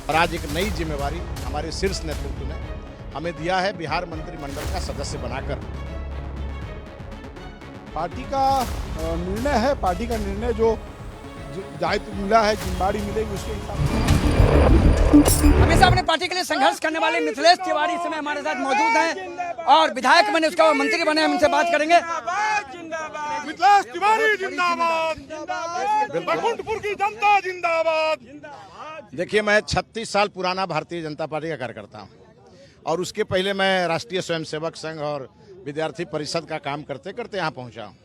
और आज एक नई जिम्मेवारी हमारे शीर्ष नेतृत्व ने हमें दिया है, बिहार मंत्रिमंडल का सदस्य बनाकर। पार्टी का निर्णय है, पार्टी का निर्णय जो दायित्व मिला है, जिम्मेदारी मिलेगी उसके हिसाब से। हमेशा अपने पार्टी के लिए संघर्ष करने वाले मिथिलेश तिवारी इस समय हमारे साथ मौजूद हैं और विधायक बने, उसका मंत्री बने। हम इनसे बात करेंगे। मिथिलेश तिवारी जिंदाबाद, बैकुंठपुर की जनता जिंदाबाद। देखिए, मैं 36 साल पुराना भारतीय जनता पार्टी का कार्यकर्ता हूँ और उसके पहले मैं राष्ट्रीय स्वयंसेवक संघ और विद्यार्थी परिषद का काम करते करते यहाँ पहुँचा हूँ।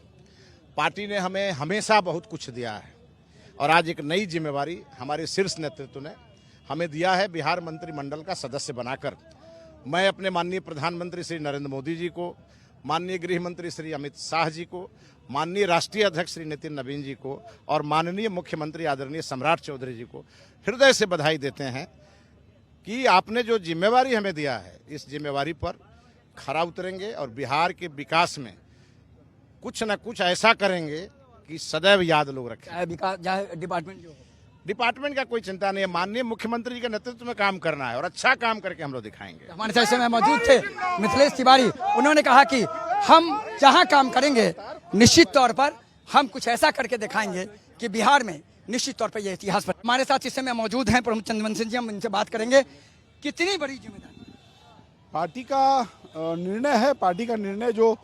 पार्टी ने हमें हमेशा बहुत कुछ दिया है और आज एक नई जिम्मेवारी हमारे शीर्ष नेतृत्व ने हमें दिया है, बिहार मंत्रिमंडल का सदस्य बनाकर। मैं अपने माननीय प्रधानमंत्री श्री नरेंद्र मोदी जी को, माननीय गृह मंत्री श्री अमित शाह जी को, माननीय राष्ट्रीय अध्यक्ष श्री नितिन नवीन जी को और माननीय मुख्यमंत्री आदरणीय सम्राट चौधरी जी को हृदय से बधाई देते हैं कि आपने जो जिम्मेवारी हमें दिया है, इस जिम्मेवारी पर खरा उतरेंगे और बिहार के विकास में कुछ न कुछ ऐसा करेंगे कि सदैव याद लोग रखें। विकास डिपार्टमेंट का कोई चिंता नहीं है, माननीय मुख्यमंत्री जी के नेतृत्व में काम करना है और अच्छा काम करके हम लोग दिखाएंगे। हमारे साथ समय मौजूद थे मिथिलेश तिवारी। उन्होंने कहा कि हम जहां काम करेंगे निश्चित तौर पर हम कुछ ऐसा करके दिखाएंगे कि बिहार में निश्चित तौर पर यह इतिहास पर। हमारे साथ इस समय मौजूद हैं प्रमुख चंद्रवंशी जी, हम इनसे बात करेंगे। कितनी बड़ी जिम्मेदारी पार्टी का निर्णय है, पार्टी का निर्णय जो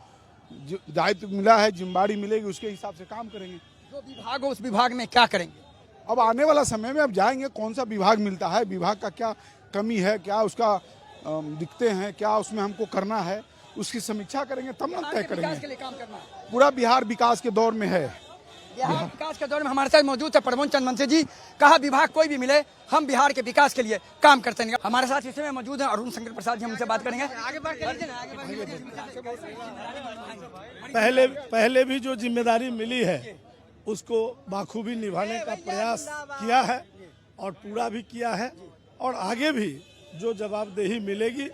दायित्व मिला है, जिम्मेदारी मिलेगी उसके हिसाब से काम करेंगे। जो विभाग हो उस विभाग में क्या करेंगे? अब आने वाला समय में अब जाएंगे, कौन सा विभाग मिलता है, विभाग का क्या कमी है, क्या उसका दिखते हैं, क्या उसमें हमको करना है, उसकी समीक्षा करेंगे तब ना तय करेंगे। के लिए काम करना है। पूरा बिहार विकास के दौर में है। बिहार विकास के दौर में हमारे साथ मौजूद है प्रमोद चंद्रवंशी जी। कहा विभाग कोई भी मिले हम बिहार के विकास के लिए काम करते हैं। हमारे साथ इस समय मौजूद है अरुण शंकर प्रसाद जी, हम उनसे बात करेंगे। पहले भी जो जिम्मेदारी मिली है उसको बाखूबी निभाने का प्रयास किया है और पूरा भी किया है और आगे भी जो जवाबदेही मिलेगी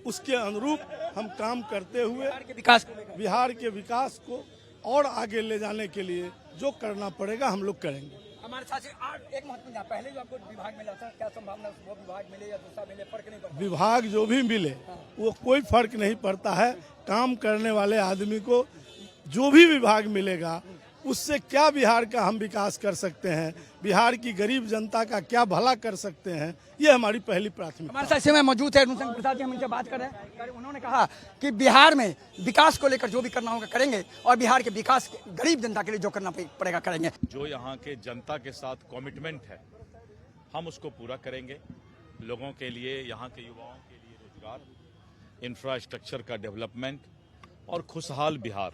उसके अनुरूप हम काम करते हुए बिहार के विकास को और आगे ले जाने के लिए जो करना पड़ेगा हम लोग करेंगे। हमारे साथ एक महत्वपूर्ण, पहले जो आपको विभाग मिला था, क्या संभावना वो विभाग मिले या दूसरा मिले, फर्क नहीं पड़ता? विभाग जो भी मिले वो कोई फर्क नहीं पड़ता है। काम करने वाले आदमी को जो भी विभाग मिलेगा उससे क्या बिहार का हम विकास कर सकते हैं, बिहार की गरीब जनता का क्या भला कर सकते हैं, ये हमारी पहली प्राथमिकता। हमारे साथ समय मौजूद है अरुण शंकर प्रसाद जी, हम इनसे बात कर रहे हैं। उन्होंने कहा कि बिहार में विकास को लेकर जो भी करना होगा करेंगे और बिहार के विकास, गरीब जनता के लिए जो करना पड़ेगा करेंगे। जो यहाँ के जनता के साथ कमिटमेंट है हम उसको पूरा करेंगे। लोगों के लिए, यहाँ के युवाओं के लिए रोजगार, इंफ्रास्ट्रक्चर का डेवलपमेंट और खुशहाल बिहार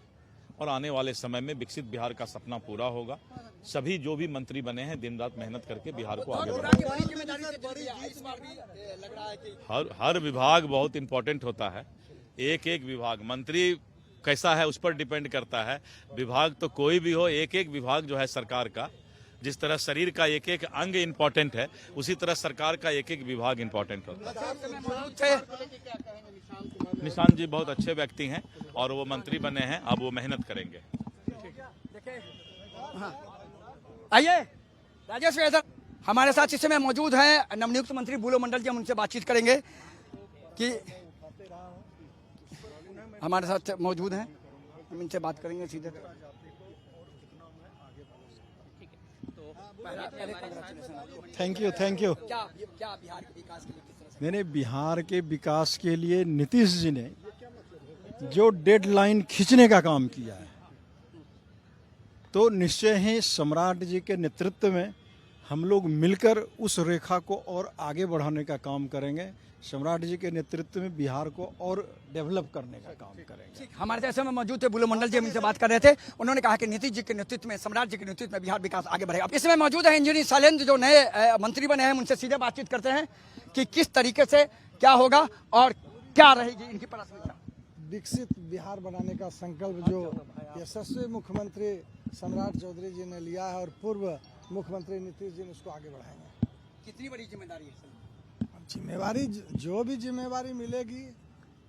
और आने वाले समय में विकसित बिहार का सपना पूरा होगा। सभी जो भी मंत्री बने हैं दिन रात मेहनत करके बिहार को आगे बढ़ाएंगे। हर विभाग बहुत इंपॉर्टेंट होता है। एक एक विभाग, मंत्री कैसा है उस पर डिपेंड करता है। विभाग तो कोई भी हो, एक एक विभाग जो है सरकार का, जिस तरह शरीर का एक एक अंग इम्पोर्टेंट है उसी तरह सरकार का एक एक विभाग इम्पोर्टेंट होता है। निशांत जी बहुत अच्छे व्यक्ति हैं और वो मंत्री बने हैं, अब वो मेहनत करेंगे। आइए राजेश भाई, हमारे साथ इस समय मौजूद हैं नवनियुक्त मंत्री बुलो मंडल जी, हम उनसे बातचीत करेंगे कि हमारे साथ मौजूद हैं, हम इनसे बात करेंगे सीधे। Thank you. क्या बिहार के विकास के लिए मैंने बिहार के विकास के लिए नीतीश जी ने जो डेडलाइन खींचने का काम किया है, तो निश्चय ही सम्राट जी के नेतृत्व में हम लोग मिलकर उस रेखा को और आगे बढ़ाने का काम करेंगे। सम्राट जी के नेतृत्व में बिहार को और डेवलप करने का काम करेंगे। हमारे साथ में मौजूद थे बुलो मंडल जी, हम इनसे बात कर रहे थे। उन्होंने कहा कि नीतीश जी के नेतृत्व में, सम्राट जी के नेतृत्व में बिहार विकास आगे बढ़ेगा। इसमें मौजूद है इंजीनियर शैलेंद्र जो नए मंत्री बने हैं, उनसे सीधे बातचीत करते हैं कि किस तरीके से क्या होगा और क्या रहेगी इनकी प्राथमिकता। विकसित बिहार बनाने का संकल्प जो यशस्वी मुख्यमंत्री सम्राट चौधरी जी ने लिया है और पूर्व मुख्यमंत्री नीतीश जी ने उसको आगे बढ़ाएंगे। कितनी बड़ी जिम्मेदारी है? जिम्मेवारी जो भी जिम्मेवारी मिलेगी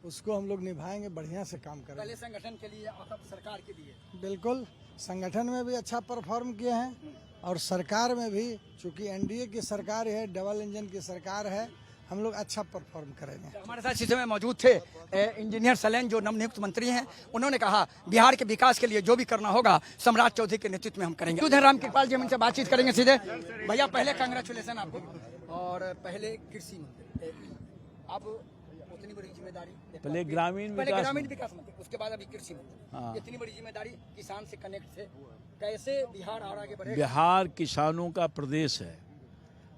उसको हम लोग निभाएंगे, बढ़िया से काम करेंगे। पहले संगठन के लिए और अब सरकार के लिए। बिल्कुल, संगठन में भी अच्छा परफॉर्म किए हैं और सरकार में भी चूंकि एनडीए की सरकार है, डबल इंजन की सरकार है, हम लोग अच्छा परफॉर्म करेंगे। हमारे साथ इस समय मौजूद थे इंजीनियर सलेन जो नवनियुक्त मंत्री हैं। उन्होंने कहा बिहार के विकास के लिए जो भी करना होगा सम्राट चौधरी के नेतृत्व में हम करेंगे। उधर रामकृपाल जी हम इनसे बातचीत करेंगे सीधे। भैया पहले कांग्रेचुलेसन आपको, और पहले कृषि मंत्री, अब उतनी बड़ी जिम्मेदारी, पहले ग्रामीण विकास मंत्री, उसके बाद अभी कृषि मंत्री, इतनी बड़ी जिम्मेदारी, किसान से कनेक्ट थे, कैसे बिहार और आगे बढ़ेगा? बिहार किसानों का प्रदेश है,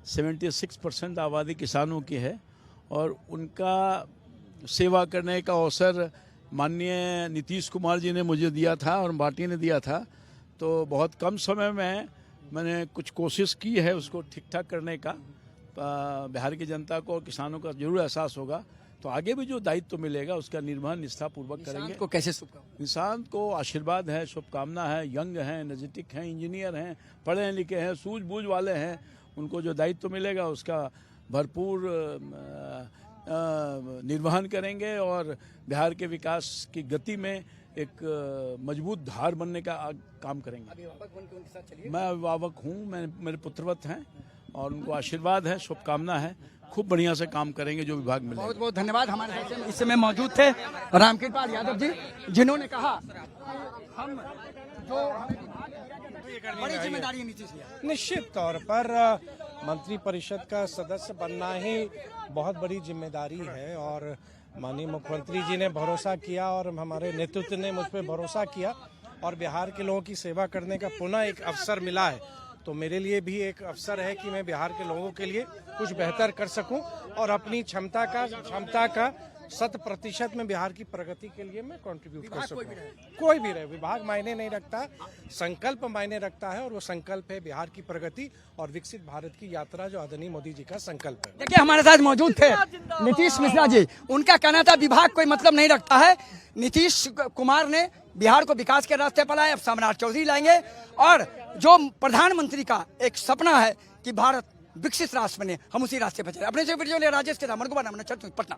76% आबादी किसानों की है और उनका सेवा करने का अवसर माननीय नीतीश कुमार जी ने मुझे दिया था और पार्टी ने दिया था। तो बहुत कम समय में मैंने कुछ कोशिश की है उसको ठीक ठाक करने का। बिहार की जनता को और किसानों का जरूर एहसास होगा, तो आगे भी जो दायित्व मिलेगा उसका निर्वहन निष्ठापूर्वक करेंगे। को कैसे शुभकामनाएं? इंसान को आशीर्वाद है, शुभकामना है, यंग हैं, एनर्जेटिक हैं, इंजीनियर हैं, पढ़े लिखे हैं, सूझबूझ वाले हैं, उनको जो दायित्व मिलेगा उसका भरपूर निर्वहन करेंगे और बिहार के विकास की गति में एक मजबूत धार बनने का काम करेंगे। अभिभावक बन के उनके साथ चलिए। मैं अभिभावक हूँ, मेरे पुत्रवत हैं और उनको आशीर्वाद है, शुभकामना है, खूब बढ़िया से काम करेंगे जो विभाग मिलेगा। बहुत बहुत धन्यवाद। हमारे साथ इस समय मौजूद थे रामकृपाल यादव जी, जिन्होंने कहा हम जो बड़ी जिम्मेदारी नीतीश जी। निश्चित तौर पर मंत्रिपरिषद का सदस्य बनना ही बहुत बड़ी जिम्मेदारी है और माननीय मुख्यमंत्री जी ने भरोसा किया और हमारे नेतृत्व ने मुझ पर भरोसा किया और बिहार के लोगों की सेवा करने का पुनः एक अवसर मिला है। तो मेरे लिए भी एक अवसर है कि मैं बिहार के लोगों के लिए कुछ बेहतर कर सकूं और अपनी क्षमता का 100% में बिहार की प्रगति के लिए मैं कंट्रीब्यूट कर सकूं। कोई भी रहे, विभाग मायने नहीं रखता, संकल्प मायने रखता है और वो संकल्प है बिहार की प्रगति और विकसित भारत की यात्रा जो आदरणीय मोदी जी का संकल्प है। देखिए हमारे साथ मौजूद थे नीतीश मिश्रा जी, उनका कहना था विभाग कोई मतलब नहीं रखता है। नीतीश कुमार ने बिहार को विकास के रास्ते पर लाए, अब सम्राट चौधरी लाएंगे और जो प्रधानमंत्री का एक सपना है कि भारत विकसित राष्ट्र बने, हम उसी रास्ते पर चले। अपने से वीडियो ले राजेश के साथ, पटना।